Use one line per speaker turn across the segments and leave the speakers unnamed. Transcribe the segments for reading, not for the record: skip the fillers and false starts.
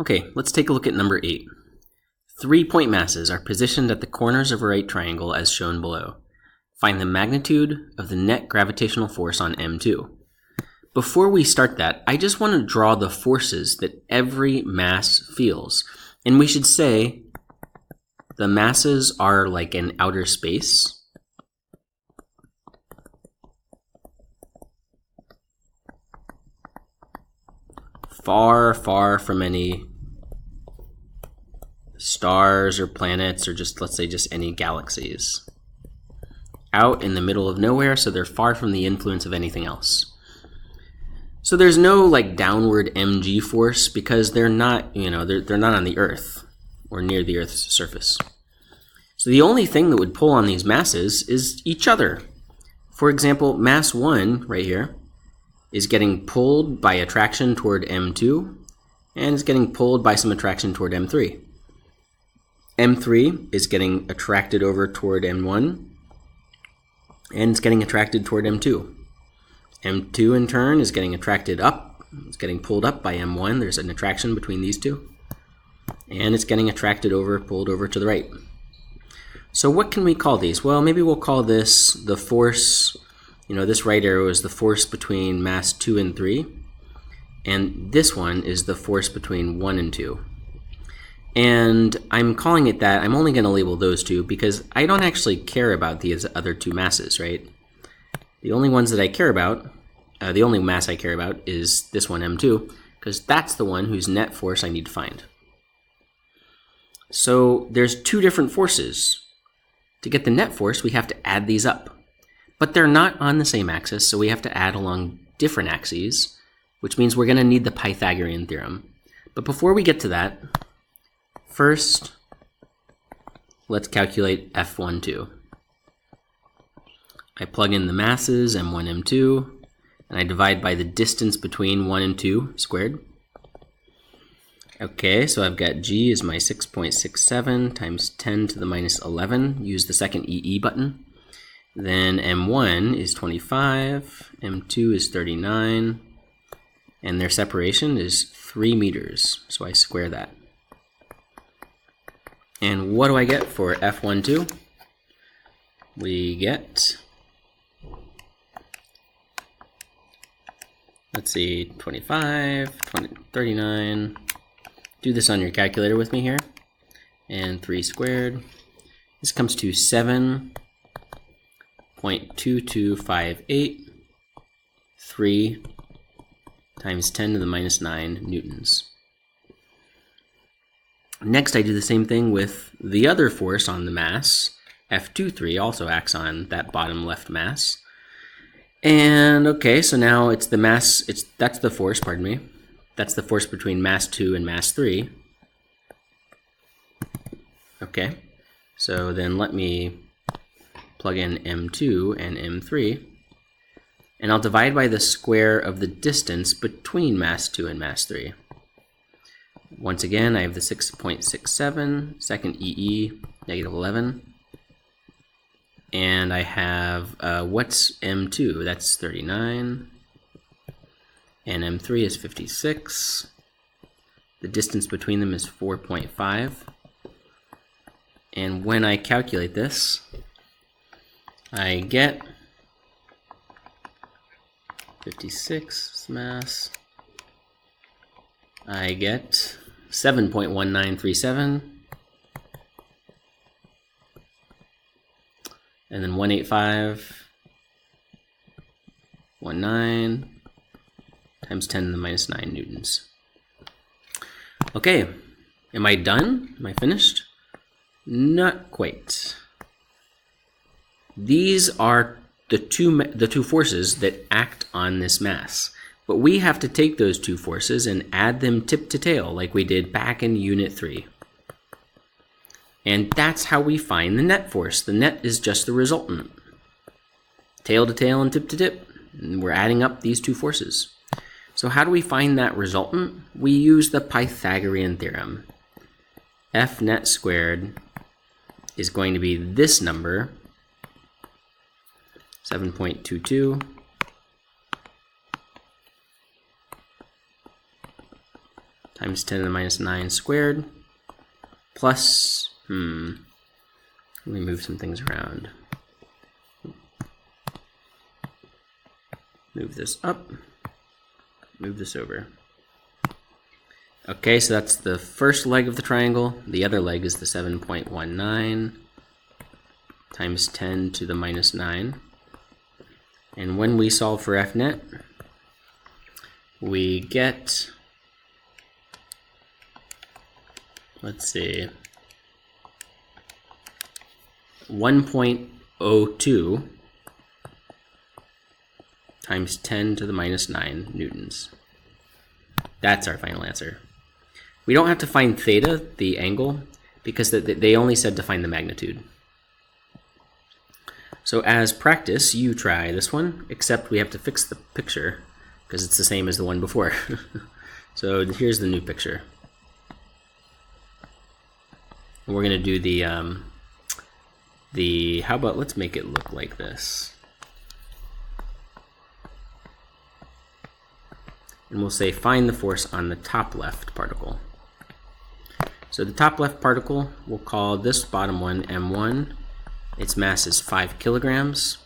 Okay, let's take a look at number 8. 3 point masses are positioned at the corners of a right triangle as shown below. Find the magnitude of the net gravitational force on M2. Before we start that, I just want to draw the forces that every mass feels. And we should say the masses are like in outer space. Far, far from any stars or planets or just, let's say, just any galaxies. Out in the middle of nowhere, so they're far from the influence of anything else. So there's no like downward mg force because they're not, they're not on the Earth or near the Earth's surface. So the only thing that would pull on these masses is each other. For example, mass 1 right here is getting pulled by attraction toward M2 and is getting pulled by some attraction toward M3. M3 is getting attracted over toward M1 and it's getting attracted toward M2. M2 in turn is getting attracted up. It's getting pulled up by M1. There's an attraction between these two. And it's getting attracted over, pulled over to the right. So what can we call these? Well, maybe we'll call this the force, this right arrow is the force between mass 2 and 3. And this one is the force between 1 and 2. And I'm calling it that. I'm only going to label those two because I don't actually care about these other two masses, right? The only ones that I care about, the only mass I care about is this one, M2, because that's the one whose net force I need to find. So there's two different forces. To get the net force, we have to add these up. But they're not on the same axis, so we have to add along different axes, which means we're going to need the Pythagorean theorem. But before we get to that, first, let's calculate F12. I plug in the masses, M1, M2, and I divide by the distance between 1 and 2 squared. Okay, so I've got G is my 6.67 times 10 to the minus 11. Use the second EE button. Then M1 is 25, M2 is 39, and their separation is 3 meters, so I square that. And what do I get for F12? We get, let's see, 25, 39. Do this on your calculator with me here. And 3 squared. This comes to 7.2258. 3 times 10 to the minus 9 newtons. Next, I do the same thing with the other force on the mass. F23 also acts on that bottom left mass. And okay, so now it's the mass, that's the force, pardon me. That's the force between mass 2 and mass 3. Okay, so then let me plug in M2 and M3. And I'll divide by the square of the distance between mass 2 and mass 3. Once again, I have the 6.67, second EE, negative 11. And I have, what's M2? That's 39. And M3 is 56. The distance between them is 4.5. And when I calculate this, I get 56 mass. I get 7.1937. And then 185.19 times 10 to the minus 9 newtons. Okay, am I done? Am I finished? Not quite. These are the two forces that act on this mass. But we have to take those two forces and add them tip to tail like we did back in Unit 3. And that's how we find the net force. The net is just the resultant. Tail to tail and tip to tip. And we're adding up these two forces. So how do we find that resultant? We use the Pythagorean theorem. F net squared is going to be this number, 7.22, times 10 to the minus 9 squared plus, let me move some things around. Move this up, move this over. Okay, so that's the first leg of the triangle. The other leg is the 7.19 times 10 to the minus 9. And when we solve for F net, we get, let's see, 1.02 times 10 to the minus 9 newtons. That's our final answer. We don't have to find theta, the angle, because they only said to find the magnitude. So as practice, you try this one, except we have to fix the picture because it's the same as the one before. So here's the new picture. And we're going to do how about let's make it look like this. And we'll say find the force on the top left particle. So the top left particle, we'll call this bottom one M1. Its mass is 5 kilograms.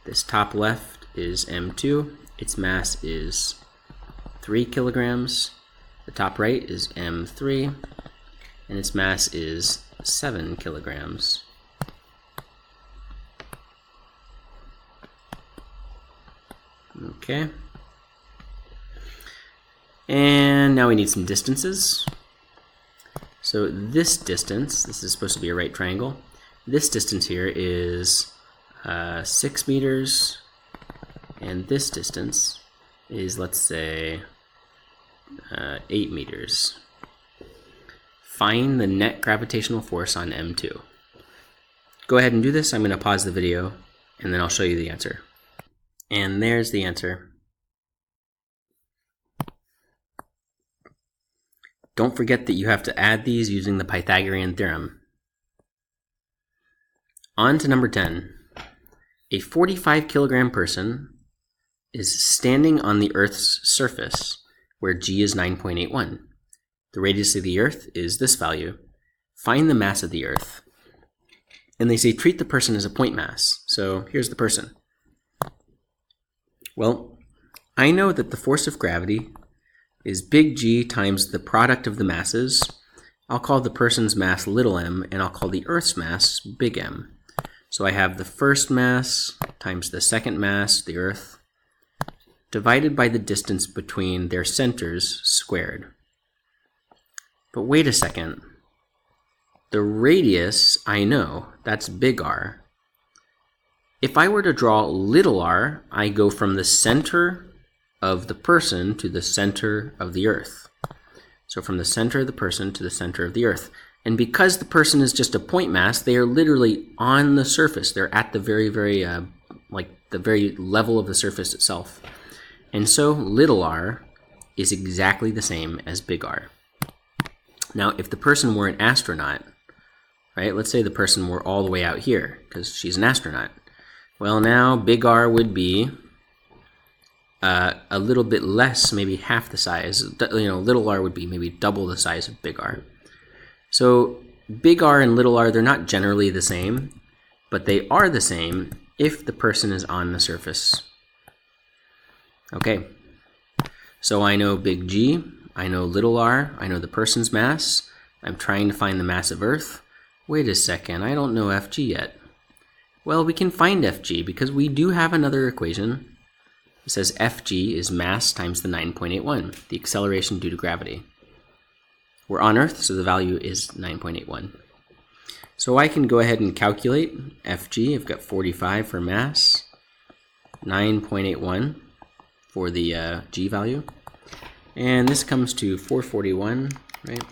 This top left is M2. Its mass is 3 kilograms. The top right is M3. And its mass is 7 kilograms. Okay. And now we need some distances. So this distance, this is supposed to be a right triangle. This distance here is 6 meters, and this distance is, let's say, 8 meters. Find the net gravitational force on M2. Go ahead and do this. I'm going to pause the video, and then I'll show you the answer. And there's the answer. Don't forget that you have to add these using the Pythagorean theorem. On to number 10. A 45 kilogram person is standing on the Earth's surface, where g is 9.81. The radius of the Earth is this value. Find the mass of the Earth. And they say treat the person as a point mass. So here's the person. Well, I know that the force of gravity is big G times the product of the masses. I'll call the person's mass little m, and I'll call the Earth's mass big M. So I have the first mass times the second mass, the Earth, divided by the distance between their centers squared. But wait a second. The radius, I know, that's big R. If I were to draw little r, I go from the center of the person to the center of the Earth. So from the center of the person to the center of the Earth. And because the person is just a point mass, they are literally on the surface. They're at the very level of the surface itself. And so little r is exactly the same as big R. Now, if the person were an astronaut, right? Let's say the person were all the way out here because she's an astronaut. Well, now big R would be a little bit less, maybe half the size. Little r would be maybe double the size of big R. So big R and little r, they're not generally the same, but they are the same if the person is on the surface. Okay, so I know big G, I know little r, I know the person's mass. I'm trying to find the mass of Earth. Wait a second, I don't know Fg yet. Well, we can find Fg because we do have another equation. It says Fg is mass times the 9.81, the acceleration due to gravity. We're on Earth, so the value is 9.81. So I can go ahead and calculate Fg. I've got 45 for mass, 9.81 for the G value. And this comes to 441, right?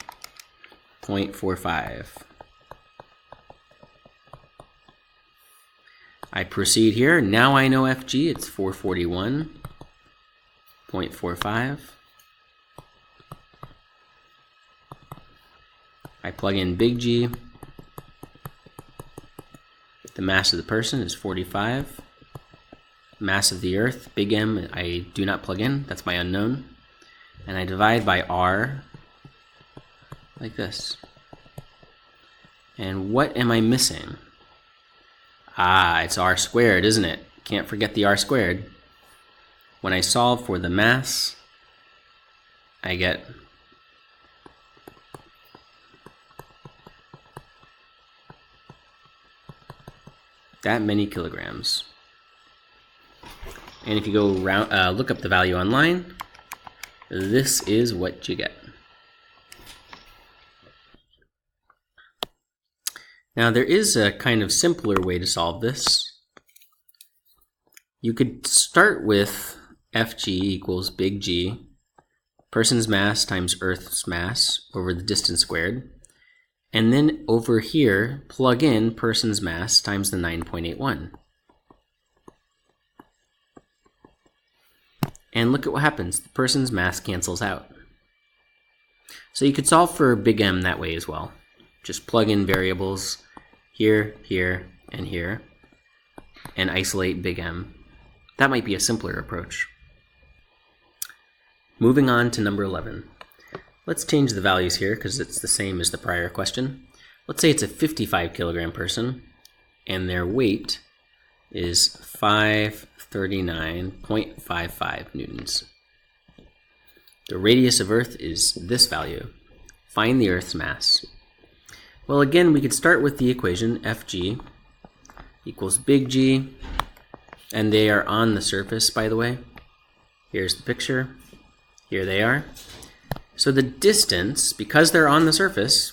0.45. I proceed here. Now I know Fg. It's 441.45. I plug in big G. The mass of the person is 45. Mass of the Earth, big M, I do not plug in. That's my unknown. And I divide by R, like this. And what am I missing? Ah, it's r squared, isn't it? Can't forget the r squared. When I solve for the mass, I get that many kilograms. And if you go look up the value online, this is what you get. Now there is a kind of simpler way to solve this. You could start with Fg equals big G, person's mass times Earth's mass over the distance squared, and then over here plug in person's mass times the 9.81. And look at what happens. The person's mass cancels out. So you could solve for big M that way as well. Just plug in variables here, here, and here, and isolate big M. That might be a simpler approach. Moving on to number 11. Let's change the values here because it's the same as the prior question. Let's say it's a 55 kilogram person and their weight is 539.55 newtons. The radius of Earth is this value. Find the Earth's mass. Well, again, we could start with the equation Fg equals big G, and they are on the surface, by the way. Here's the picture. Here they are. So the distance, because they're on the surface,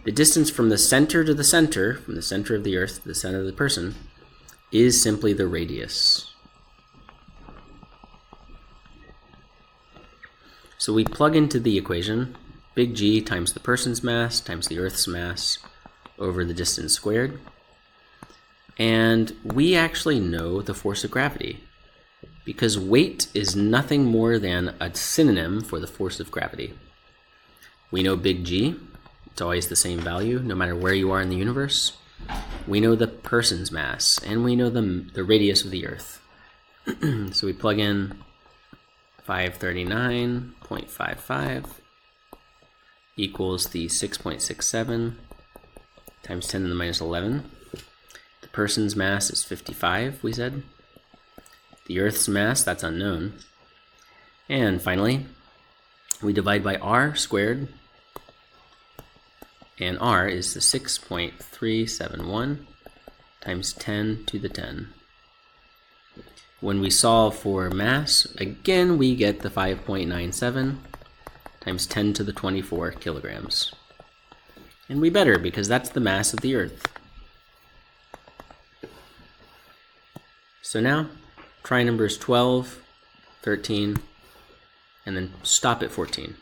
the distance from the center to the center, from the center of the Earth to the center of the person, is simply the radius. So we plug into the equation big G times the person's mass times the Earth's mass over the distance squared. And we actually know the force of gravity because weight is nothing more than a synonym for the force of gravity. We know big G, it's always the same value no matter where you are in the universe. We know the person's mass and we know the radius of the Earth. So we plug in 539.55 equals the 6.67 times 10 to the minus 11. The person's mass is 55, we said. The Earth's mass, that's unknown. And finally, we divide by r squared, and r is the 6.371 times 10 to the 10. When we solve for mass, again we get the 5.97 times 10 to the 24 kilograms. And we better because that's the mass of the Earth. So now, try numbers 12, 13, and then stop at 14.